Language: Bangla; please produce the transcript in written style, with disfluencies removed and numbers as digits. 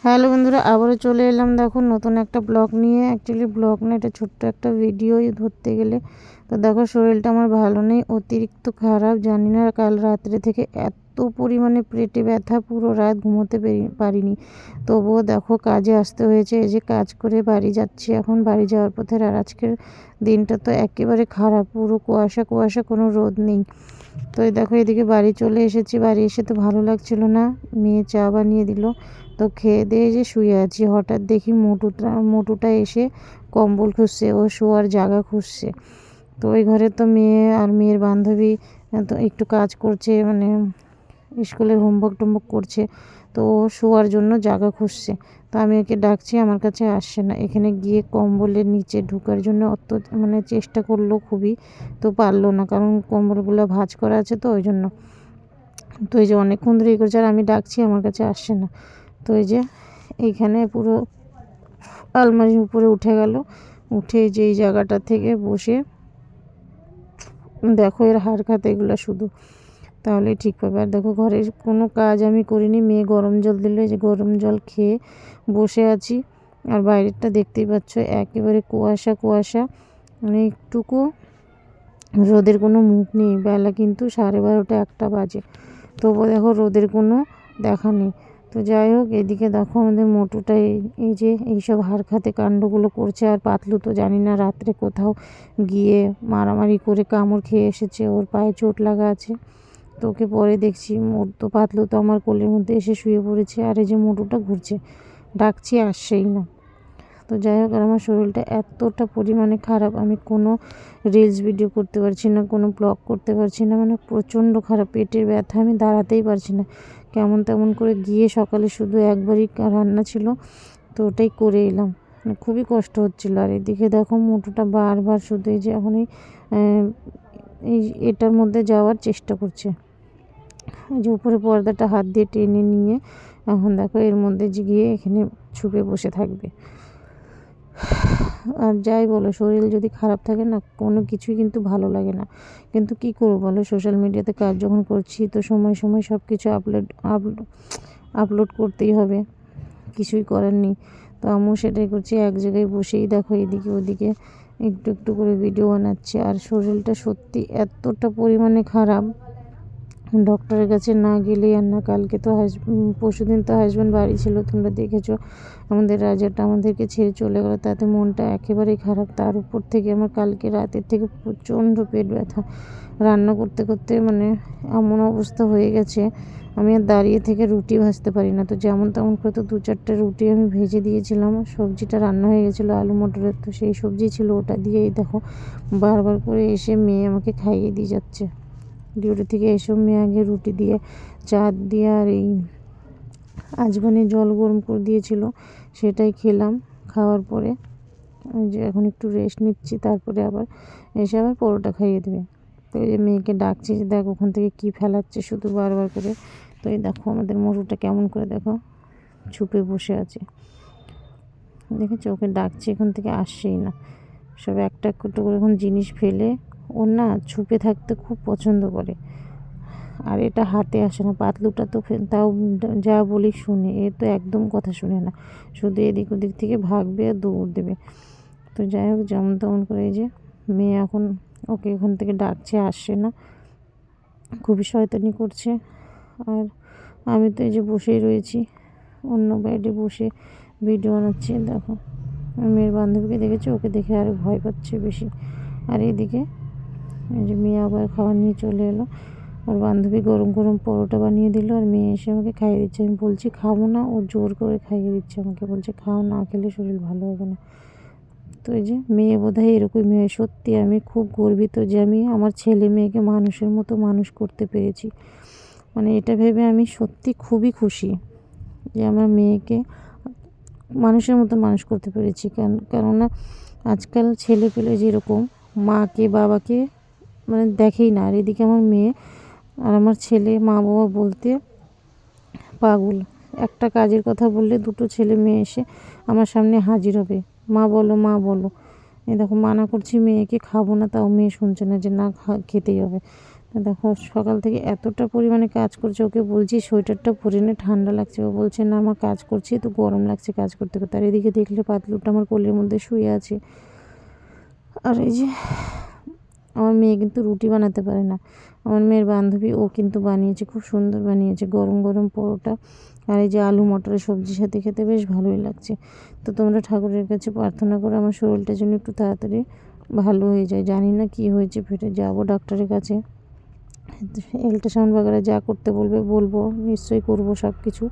হ্যালো বন্ধুরা, আবারও চলে এলাম দেখো নতুন একটা ব্লগ নিয়ে। অ্যাকচুয়ালি ব্লগ না, এটা ছোট্ট একটা ভিডিওই ধরতে গেলে। তো দেখো শরীরটা আমার ভালো নেই, অতিরিক্ত খারাপ। জানি না কাল রাত্রে থেকে এত পরিমাণে পেটে ব্যথা, পুরো রাত ঘুমোতে পারিনি। তবুও দেখো কাজে আসতে হয়েছে। এই যে কাজ করে বাড়ি যাচ্ছি, এখন বাড়ি যাওয়ার পথে। আর আজকের দিনটা তো একেবারে খারাপ, পুরো কুয়াশা কুয়াশা, কোনো রোদ নেই। তো এই দেখো এদিকে বাড়ি চলে এসেছি। বাড়ি এসে তো ভালো লাগছিল না, মেয়ে চা বানিয়ে দিল। তো খেয়ে দিয়ে যে শুয়ে আছি, হঠাৎ দেখি মোটুটা এসে কম্বল খুঁজছে, ও শোয়ার জায়গা খুঁজছে। তো ওই ঘরে তো মেয়ে আর মেয়ের বান্ধবী তো একটু কাজ করছে, মানে স্কুলের হোমওয়ার্ক টোমওয়ার্ক করছে। তো ও শোয়ার জন্য জায়গা খুঁজছে। তো আমি ওকে ডাকছি, আমার কাছে আসছে না। এখানে গিয়ে কম্বলের নিচে ঢোকার জন্য অত মানে চেষ্টা করলো খুবই, তো পারলো না, কারণ কম্বলগুলো ভাঁজ করা আছে তো ওই জন্য। তো এই যে অনেকক্ষণ ধরে করছে, আর আমি ডাকছি, আমার কাছে আসছে না। তো এই যে এইখানে পুরো আলমারির উপরে উঠে গেল, উঠে যে এই জায়গাটা থেকে বসে দেখো এর হাড় খাতে এগুলো শুধু, তাহলে ঠিক পাবে। আর দেখো ঘরের কোনো কাজ আমি করিনি, মেয়ে গরম জল দিল, যে গরম জল খেয়ে বসে আছি। আর বাইরেরটা দেখতেই পাচ্ছ, একেবারে কুয়াশা কুয়াশা, মানে একটুকু রোদের কোনো মুখ নেই। বেলা কিন্তু 12:30 1টা বাজে, তবুও দেখো রোদের কোনো দেখা নেই। তো যাই হোক, এদিকে দেখো আমাদের মোটুটা এই যে এইসব হাড় খাতে কাণ্ডগুলো করছে। আর পাতলু তো জানি না রাত্রে কোথাও গিয়ে মারামারি করে কামড় খেয়ে এসেছে, ওর পায়ে চোট লাগা আছে। তো ওকে পরে দেখছি, তো পাতলু তো আমার কোলের মধ্যে এসে শুয়ে পড়েছে। আর এই যে মোটুটা ঘুরছে, ডাকছি আসছেই না। তো যাই হোক, আর আমার শরীরটা এতটা পরিমাণে খারাপ, আমি কোনো রিলস ভিডিও করতে পারছি না, কোনো ব্লগ করতে পারছি না, মানে প্রচণ্ড খারাপ পেটের ব্যথা, আমি দাঁড়াতেই পারছি না। কেমন তেমন করে গিয়ে সকালে শুধু একবারই রান্না ছিল, তো ওটাই করে এলাম, মানে খুবই কষ্ট হচ্ছিলো। আর এদিকে দেখো মোটুটা বারবার শুধু এই যে এখন এই এটার মধ্যে যাওয়ার চেষ্টা করছে। এই যে উপরে পর্দাটা হাত দিয়ে টেনে নিয়ে এখন দেখো এর মধ্যে গিয়ে এখানে ছুপে বসে থাকবে। আর যাই বলো, শরীর যদি খারাপ থাকে না, কোনো কিছুই কিন্তু ভালো লাগে না। কিন্তু কি করবো বলো, সোশ্যাল মিডিয়াতে কাজ যখন করছি, তো সময় সময় সব কিছু আপলোড করতেই হবে, কিছুই করার নেই। তো আমিও সেটাই করছি, এক জায়গায় বসেই দেখো এদিকে ওদিকে একটু একটু করে ভিডিও বানাচ্ছি। আর শরীরটা সত্যি এতটা পরিমাণে খারাপ, ডক্টরের কাছে না গেলেই আর না। কালকে তো পরশুদিন তো হাজব্যান্ড বাড়ি ছিল, তোমরা দেখেছো। আমাদের রাজাটা আমাদেরকে ছেড়ে চলে গেল, তাতে মনটা একেবারেই খারাপ। তার উপর থেকে আমার কালকে রাতের থেকে প্রচণ্ড পেট ব্যথা, রান্না করতে করতে মানে এমন অবস্থা হয়ে গেছে, আমি আর দাঁড়িয়ে থেকে রুটি ভাজতে পারি না। তো যেমন তেমন করে তো 2-4টা রুটি আমি ভেজে দিয়েছিলাম, সবজিটা রান্না হয়ে গেছিলো আলু মটরের, তো সেই সবজি ছিল, ওটা দিয়েই দেখো বারবার করে এসে মেয়ে আমাকে খাইয়ে দিয়ে যাচ্ছে। ডিউটি থেকে এসব মেয়ে আগে রুটি দিয়ে, চা দিয়ে, আর এই আজবানি জল গরম করে দিয়েছিল, সেটাই খেলাম। খাওয়ার পরে ওই যে এখন একটু রেস্ট নিচ্ছি, তারপরে আবার এসে আবার পরোটা খাইয়ে দেবে। তো এই যে মেয়েকে ডাকছি, যে দেখ ওখান থেকে কী ফেলাচ্ছে শুধু বারবার করে। তো এই দেখো আমাদের মোটুটা কেমন করে দেখো ছুপে বসে আছে, দেখেছো, ওকে ডাকছি, এখান থেকে আসছেই না। সব একটা একটু করে এখন জিনিস ফেলে, ওর না ছুপে থাকতে খুব পছন্দ করে। আর এটা হাতে আসে না। পাতলুটা তো তাও যা বলি শুনে, এ তো একদম কথা শুনে না, শুধু এদিক ওদিক থেকে ভাগবে আর দৌড় দেবে। তো যাই হোক, যেমন তেমন করে এই যে মেয়ে এখন ওকে ওখান থেকে ডাকছে, আসছে না, খুবই শয়তানি করছে। আর আমি তো এই যে বসেই রয়েছি, অন্য বেডে বসে ভিডিও বানাচ্ছি। দেখো মেয়ের বান্ধবীকে দেখেছি, ওকে দেখে আরও ভয় পাচ্ছে বেশি। আর এইদিকে এই যে মেয়ে আবার খাওয়া নিয়ে চলে এলো, ওর বান্ধবী গরম গরম পরোটা বানিয়ে দিল, আর মেয়ে এসে আমাকে খাইয়ে দিচ্ছে। আমি বলছি খাবো না, ও জোর করে খাইয়ে দিচ্ছে আমাকে, বলছে খাও, না খেলে শরীর ভালো হবে না। তো এই যে মেয়ে বোধহয় এরকমই হয়। সত্যি আমি খুব গর্বিত যে আমি আমার ছেলে মেয়েকে মানুষের মতো মানুষ করতে পেরেছি, মানে এটা ভেবে আমি সত্যি খুবই খুশি যে আমার মেয়েকে মানুষের মতো মানুষ করতে পেরেছি। কেননা আজকাল ছেলে পেলে যেরকম মাকে বাবাকে মানে দেখেই না, আর এদিকে আমার মেয়ে আর আমার ছেলে মা বাবা বলতে পাগল। একটা কাজের কথা বললে দুটো ছেলে মেয়ে এসে আমার সামনে হাজির হবে, মা বলো মা বলো। এই দেখো মানা করছি মেয়েকে, খাবো না, তাও মেয়ে শুনছে না, যে না খেতেই হবে। তো দেখো সকাল থেকে এতটা পরিমাণে কাজ করছে, ওকে বলছি সোয়েটারটা পরে নে, ঠান্ডা লাগছে। ও বলছে না আমার কাজ করছি তো গরম লাগছে কাজ করতে করতে। আর এদিকে দেখলে পাতলুটা আমার কোলের মধ্যে শুয়ে আছে। আর এই যে আমার মেয়ে কিন্তু রুটি বানাতে পারে না, আমার মেয়ের বান্ধবী ও কিন্তু বানিয়েছে, খুব সুন্দর বানিয়েছে গরম গরম পরোটা। আর এই যে আলু মটরের সবজির সাথে খেতে বেশ ভালোই লাগছে। তো তোমরা ঠাকুরের কাছে প্রার্থনা করো আমার শরীরটা যেন একটু তাড়াতাড়ি ভালো হয়ে যায়। জানি না কি হয়েছে পেটে, যাবো ডাক্তারের কাছে, আল্ট্রাসাউন্ড বাগেরা যা করতে বলবে বলবো, নিশ্চয়ই করবো সব কিছু।